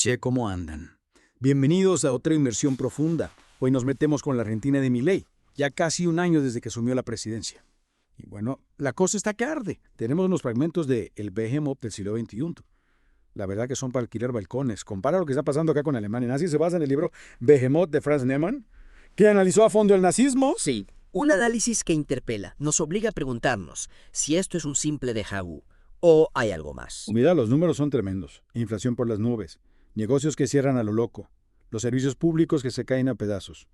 Che, ¿cómo andan? Bienvenidos a otra inmersión profunda. Hoy nos metemos con la Argentina de Milei, ya casi un año desde que asumió la presidencia. Y bueno, la cosa está que arde. Tenemos unos fragmentos de El Behemoth del siglo XXI. La verdad que son para alquilar balcones. Compara lo que está pasando acá con Alemania nazi. Se basa en el libro Behemoth de Franz Neumann, que analizó a fondo el nazismo. Sí, un análisis que interpela, nos obliga a preguntarnos si esto es un simple déjà vu o hay algo más. Mira, los números son tremendos. Inflación por las nubes, negocios que cierran a lo loco, los servicios públicos que se caen a pedazos.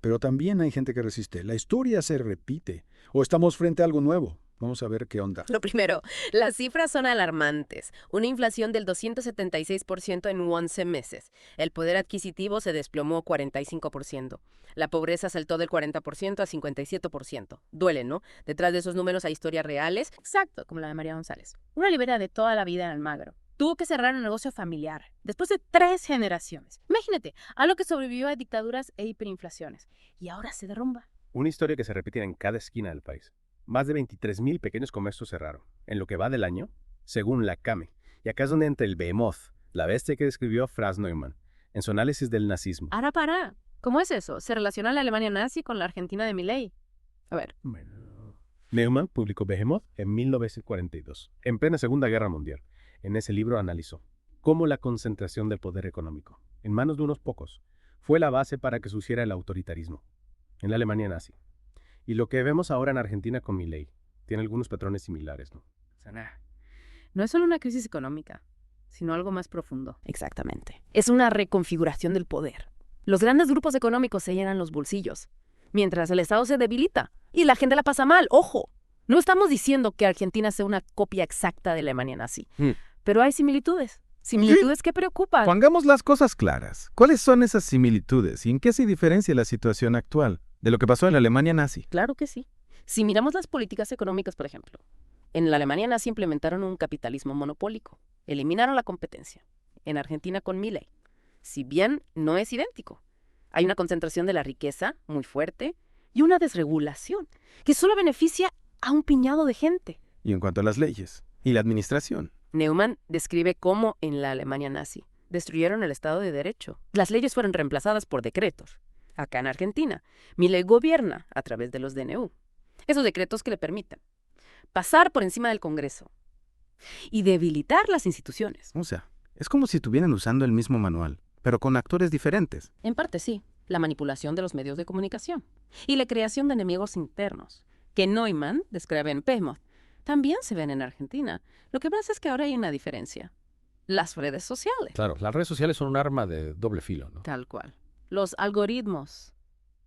Pero también hay gente que resiste. La historia se repite. O estamos frente a algo nuevo. Vamos a ver qué onda. Lo primero, las cifras son alarmantes. Una inflación del 276% en 11 meses. El poder adquisitivo se desplomó 45%. La pobreza saltó del 40% a 57%. Duele, ¿no? Detrás de esos números hay historias reales. Exacto, como la de María González. Una libera de toda la vida en Almagro. Tuvo que cerrar un negocio familiar, después de 3 generaciones. Imagínate, algo que sobrevivió a dictaduras e hiperinflaciones. Y ahora se derrumba. Una historia que se repite en cada esquina del país. Más de 23.000 pequeños comercios cerraron, en lo que va del año, según la CAME. Y acá es donde entra el Behemoth, la bestia que describió Franz Neumann, en su análisis del nazismo. Ahora para. ¿Cómo es eso? ¿Se relaciona la Alemania nazi con la Argentina de Milei? A ver. Neumann publicó Behemoth en 1942, en plena Segunda Guerra Mundial. En ese libro analizó cómo la concentración del poder económico, en manos de unos pocos, fue la base para que surgiera el autoritarismo en la Alemania nazi. Y lo que vemos ahora en Argentina con Milei tiene algunos patrones similares, ¿no? No es solo una crisis económica, sino algo más profundo. Exactamente. Es una reconfiguración del poder. Los grandes grupos económicos se llenan los bolsillos, mientras el Estado se debilita y la gente la pasa mal. ¡Ojo! No estamos diciendo que Argentina sea una copia exacta de la Alemania nazi, pero hay similitudes. Similitudes que preocupan. Pongamos las cosas claras. ¿Cuáles son esas similitudes y en qué se diferencia la situación actual de lo que pasó en la Alemania nazi? Claro que sí. Si miramos las políticas económicas, por ejemplo, en la Alemania nazi implementaron un capitalismo monopólico, eliminaron la competencia. En Argentina con Milei, si bien no es idéntico, hay una concentración de la riqueza muy fuerte y una desregulación que solo beneficia a un piñado de gente. Y en cuanto a las leyes y la administración. Neumann describe cómo en la Alemania nazi destruyeron el Estado de Derecho. Las leyes fueron reemplazadas por decretos. Acá en Argentina, Milei gobierna a través de los DNU. Esos decretos que le permiten pasar por encima del Congreso y debilitar las instituciones. O sea, es como si estuvieran usando el mismo manual, pero con actores diferentes. En parte sí, la manipulación de los medios de comunicación y la creación de enemigos internos, que Neumann describe en Behemoth, también se ven en Argentina. Lo que pasa es que ahora hay una diferencia. Las redes sociales. Claro, las redes sociales son un arma de doble filo, ¿no? Tal cual. Los algoritmos.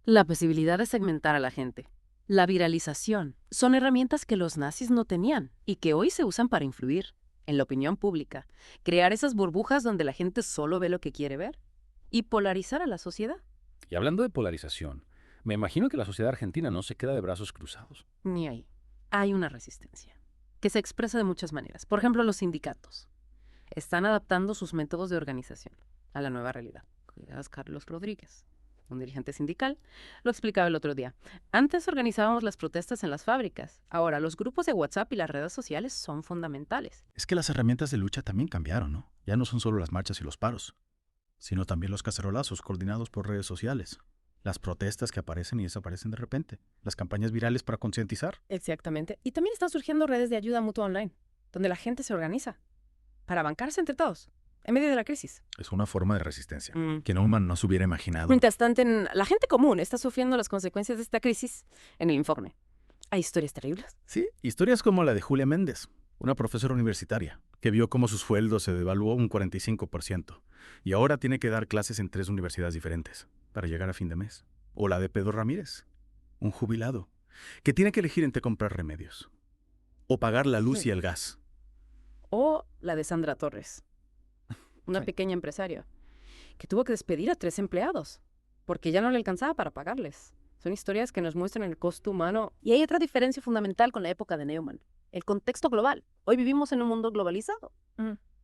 La posibilidad de segmentar a la gente. La viralización. Son herramientas que los nazis no tenían y que hoy se usan para influir en la opinión pública. Crear esas burbujas donde la gente solo ve lo que quiere ver. Y polarizar a la sociedad. Y hablando de polarización, me imagino que la sociedad argentina no se queda de brazos cruzados. Ni ahí. Hay una resistencia que se expresa de muchas maneras. Por ejemplo, los sindicatos están adaptando sus métodos de organización a la nueva realidad. Carlos Rodríguez, un dirigente sindical, lo explicaba el otro día. Antes organizábamos las protestas en las fábricas. Ahora, los grupos de WhatsApp y las redes sociales son fundamentales. Es que las herramientas de lucha también cambiaron, ¿no? Ya no son solo las marchas y los paros, sino también los cacerolazos coordinados por redes sociales. Las protestas que aparecen y desaparecen de repente. Las campañas virales para concientizar. Exactamente. Y también están surgiendo redes de ayuda mutua online, donde la gente se organiza para bancarse entre todos, en medio de la crisis. Es una forma de resistencia que Neumann no se hubiera imaginado. Mientras tanto, la gente común está sufriendo las consecuencias de esta crisis. En el informe hay historias terribles. Sí, historias como la de Julia Méndez, una profesora universitaria, que vio cómo su sueldo se devaluó un 45% y ahora tiene que dar clases en 3 universidades diferentes para llegar a fin de mes. O la de Pedro Ramírez, un jubilado, que tiene que elegir entre comprar remedios o pagar la luz y el gas. O la de Sandra Torres, una pequeña empresaria, que tuvo que despedir a 3 empleados porque ya no le alcanzaba para pagarles. Son historias que nos muestran el costo humano. Y hay otra diferencia fundamental con la época de Neumann, el contexto global. Hoy vivimos en un mundo globalizado,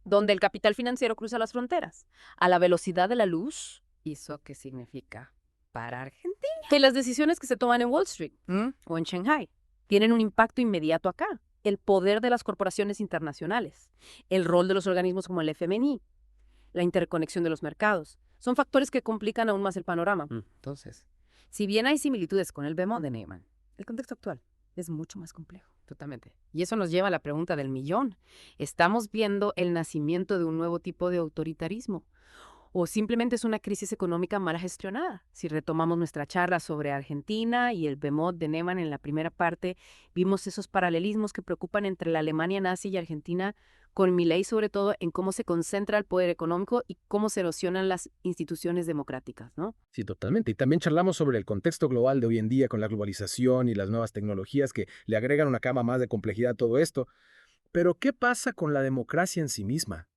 donde el capital financiero cruza las fronteras a la velocidad de la luz. ¿Y eso qué significa para Argentina? Que las decisiones que se toman en Wall Street o en Shanghai tienen un impacto inmediato acá. El poder de las corporaciones internacionales, el rol de los organismos como el FMI, la interconexión de los mercados. Son factores que complican aún más el panorama. Entonces, Si bien hay similitudes con el behemoth de Neumann, el contexto actual es mucho más complejo. Totalmente. Y eso nos lleva a la pregunta del millón. ¿Estamos viendo el nacimiento de un nuevo tipo de autoritarismo? ¿O simplemente es una crisis económica mal gestionada? Si retomamos nuestra charla sobre Argentina y el behemoth de Neumann en la primera parte, vimos esos paralelismos que preocupan entre la Alemania nazi y Argentina, con Milei sobre todo en cómo se concentra el poder económico y cómo se erosionan las instituciones democráticas, ¿no? Sí, totalmente. Y también charlamos sobre el contexto global de hoy en día con la globalización y las nuevas tecnologías que le agregan una cama más de complejidad a todo esto. Pero, ¿qué pasa con la democracia en sí misma?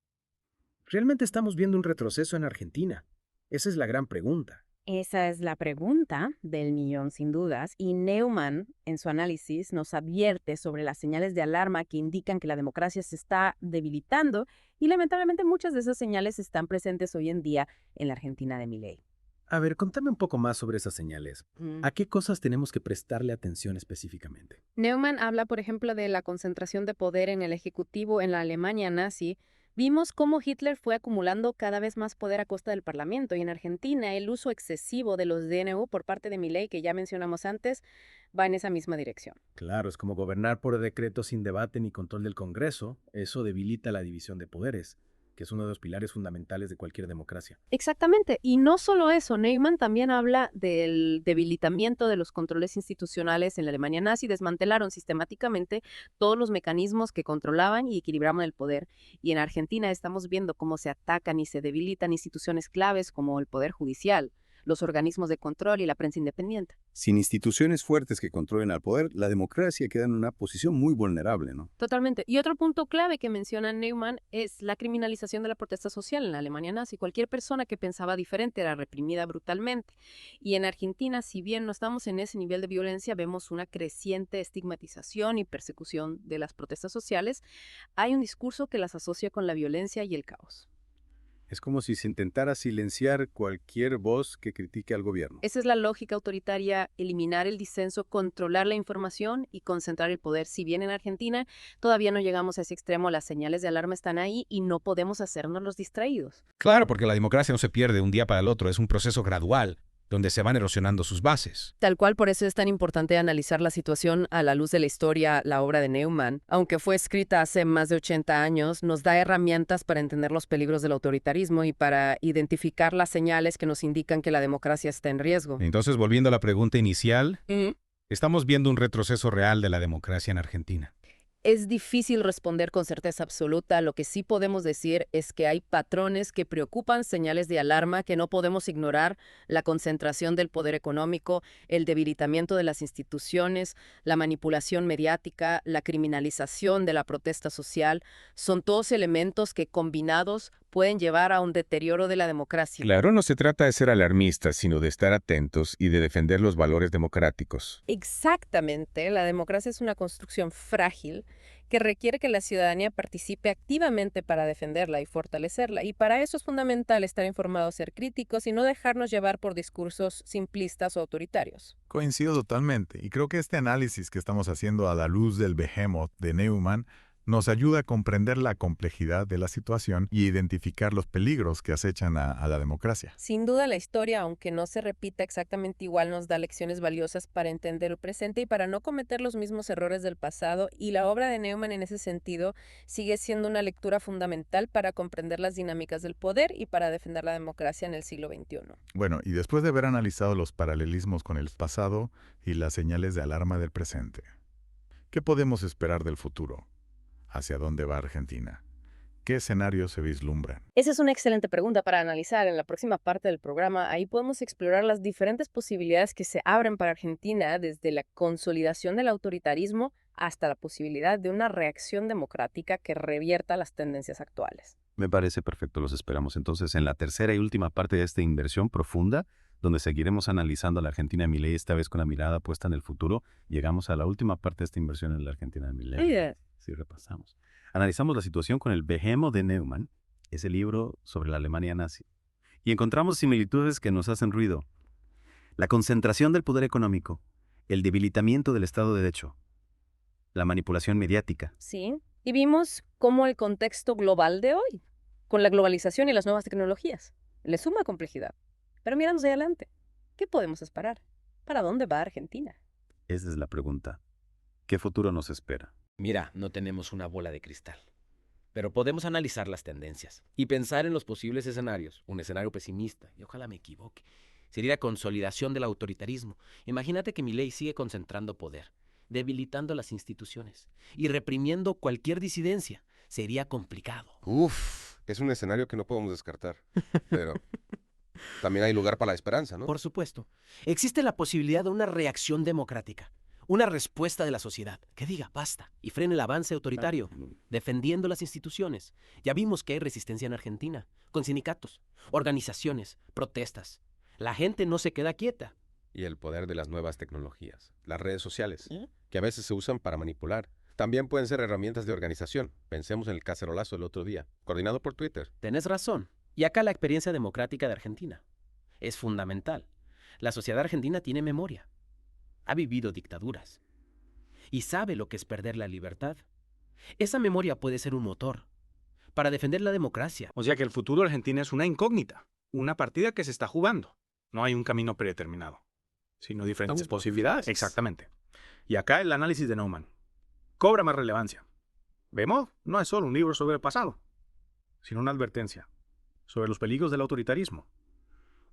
¿Realmente estamos viendo un retroceso en Argentina? Esa es la gran pregunta. Esa es la pregunta del millón, sin dudas, y Neumann, en su análisis, nos advierte sobre las señales de alarma que indican que la democracia se está debilitando, y lamentablemente muchas de esas señales están presentes hoy en día en la Argentina de Milei. A ver, contame un poco más sobre esas señales. ¿A qué cosas tenemos que prestarle atención específicamente? Neumann habla, por ejemplo, de la concentración de poder en el Ejecutivo en la Alemania nazi. Vimos cómo Hitler fue acumulando cada vez más poder a costa del Parlamento, y en Argentina el uso excesivo de los DNU por parte de Milei, que ya mencionamos antes, va en esa misma dirección. Claro, es como gobernar por decreto sin debate ni control del Congreso. Eso debilita la división de poderes, que es uno de los pilares fundamentales de cualquier democracia. Exactamente, y no solo eso, Neumann también habla del debilitamiento de los controles institucionales en la Alemania nazi. Desmantelaron sistemáticamente todos los mecanismos que controlaban y equilibraban el poder. Y en Argentina estamos viendo cómo se atacan y se debilitan instituciones claves como el Poder Judicial, los organismos de control y la prensa independiente. Sin instituciones fuertes que controlen al poder, la democracia queda en una posición muy vulnerable, ¿no? Totalmente. Y otro punto clave que menciona Neumann es la criminalización de la protesta social en la Alemania nazi. Cualquier persona que pensaba diferente era reprimida brutalmente. Y en Argentina, si bien no estamos en ese nivel de violencia, vemos una creciente estigmatización y persecución de las protestas sociales. Hay un discurso que las asocia con la violencia y el caos. Es como si se intentara silenciar cualquier voz que critique al gobierno. Esa es la lógica autoritaria: eliminar el disenso, controlar la información y concentrar el poder. Si bien en Argentina todavía no llegamos a ese extremo, las señales de alarma están ahí y no podemos hacernos los distraídos. Claro, porque la democracia no se pierde de un día para el otro, es un proceso gradual, donde se van erosionando sus bases. Tal cual, por eso es tan importante analizar la situación a la luz de la historia. La obra de Neumann, aunque fue escrita hace más de 80 años, nos da herramientas para entender los peligros del autoritarismo y para identificar las señales que nos indican que la democracia está en riesgo. Entonces, volviendo a la pregunta inicial, ¿estamos viendo un retroceso real de la democracia en Argentina? Es difícil responder con certeza absoluta. Lo que sí podemos decir es que hay patrones que preocupan, señales de alarma que no podemos ignorar: la concentración del poder económico, el debilitamiento de las instituciones, la manipulación mediática, la criminalización de la protesta social. Son todos elementos que, combinados, pueden llevar a un deterioro de la democracia. Claro, no se trata de ser alarmistas, sino de estar atentos y de defender los valores democráticos. Exactamente, la democracia es una construcción frágil que requiere que la ciudadanía participe activamente para defenderla y fortalecerla. Y para eso es fundamental estar informados, ser críticos y no dejarnos llevar por discursos simplistas o autoritarios. Coincido totalmente, y creo que este análisis que estamos haciendo a la luz del behemoth de Neumann nos ayuda a comprender la complejidad de la situación y identificar los peligros que acechan a la democracia. Sin duda, la historia, aunque no se repita exactamente igual, nos da lecciones valiosas para entender el presente y para no cometer los mismos errores del pasado, y la obra de Neumann en ese sentido sigue siendo una lectura fundamental para comprender las dinámicas del poder y para defender la democracia en el siglo XXI. Bueno, y después de haber analizado los paralelismos con el pasado y las señales de alarma del presente, ¿qué podemos esperar del futuro? ¿Hacia dónde va Argentina? ¿Qué escenarios se vislumbran? Esa es una excelente pregunta para analizar en la próxima parte del programa. Ahí podemos explorar las diferentes posibilidades que se abren para Argentina, desde la consolidación del autoritarismo hasta la posibilidad de una reacción democrática que revierta las tendencias actuales. Me parece perfecto, los esperamos entonces en la tercera y última parte de esta inversión profunda, donde seguiremos analizando a la Argentina de Milei, esta vez con la mirada puesta en el futuro. Llegamos a la última parte de esta inversión en la Argentina de Milei. Sí, repasamos. Analizamos la situación con el behemoth de Neumann, ese libro sobre la Alemania nazi, y encontramos similitudes que nos hacen ruido. La concentración del poder económico, el debilitamiento del Estado de Derecho, la manipulación mediática. Sí, y vimos cómo el contexto global de hoy, con la globalización y las nuevas tecnologías. Le suma complejidad. Pero mirando hacia adelante, ¿qué podemos esperar? ¿Para dónde va Argentina? Esa es la pregunta. ¿Qué futuro nos espera? Mira, no tenemos una bola de cristal, pero podemos analizar las tendencias y pensar en los posibles escenarios. Un escenario pesimista, y ojalá me equivoque, sería la consolidación del autoritarismo. Imagínate que Milei sigue concentrando poder, debilitando las instituciones y reprimiendo cualquier disidencia. Sería complicado. Es un escenario que no podemos descartar, pero también hay lugar para la esperanza, ¿no? Por supuesto. Existe la posibilidad de una reacción democrática, una respuesta de la sociedad que diga basta y frene el avance autoritario, defendiendo las instituciones. Ya vimos que hay resistencia en Argentina, con sindicatos, organizaciones, protestas. La gente no se queda quieta. Y el poder de las nuevas tecnologías, las redes sociales, que a veces se usan para manipular. También pueden ser herramientas de organización. Pensemos en el cacerolazo del otro día, coordinado por Twitter. Tenés razón. Y acá la experiencia democrática de Argentina es fundamental. La sociedad argentina tiene memoria. Ha vivido dictaduras. Y sabe lo que es perder la libertad. Esa memoria puede ser un motor para defender la democracia. O sea que el futuro de Argentina es una incógnita, una partida que se está jugando. No hay un camino predeterminado, sino diferentes posibilidades. Exactamente. Y acá el análisis de Neumann cobra más relevancia. Vemos, no es solo un libro sobre el pasado, sino una advertencia sobre los peligros del autoritarismo,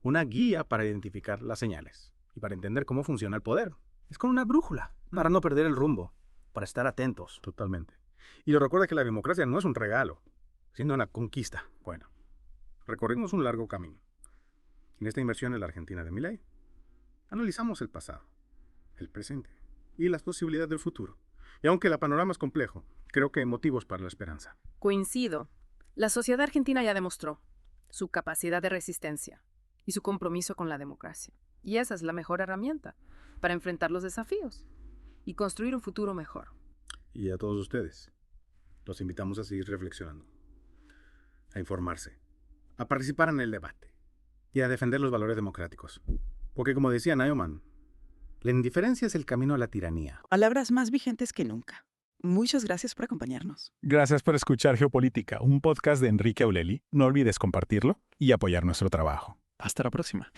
una guía para identificar las señales y para entender cómo funciona el poder. Es como una brújula, para no perder el rumbo, para estar atentos. Totalmente. Y lo recuerda que la democracia no es un regalo, sino una conquista. Bueno, recorrimos un largo camino. En esta inversión en la Argentina de Milei, analizamos el pasado, el presente y las posibilidades del futuro. Y aunque el panorama es complejo, creo que hay motivos para la esperanza. Coincido. La sociedad argentina ya demostró su capacidad de resistencia y su compromiso con la democracia. Y esa es la mejor herramienta para enfrentar los desafíos y construir un futuro mejor. Y a todos ustedes, los invitamos a seguir reflexionando, a informarse, a participar en el debate y a defender los valores democráticos. Porque como decía Neumann, la indiferencia es el camino a la tiranía. Palabras más vigentes que nunca. Muchas gracias por acompañarnos. Gracias por escuchar Geopolítica, un podcast de Enrique Auleli. No olvides compartirlo y apoyar nuestro trabajo. Hasta la próxima.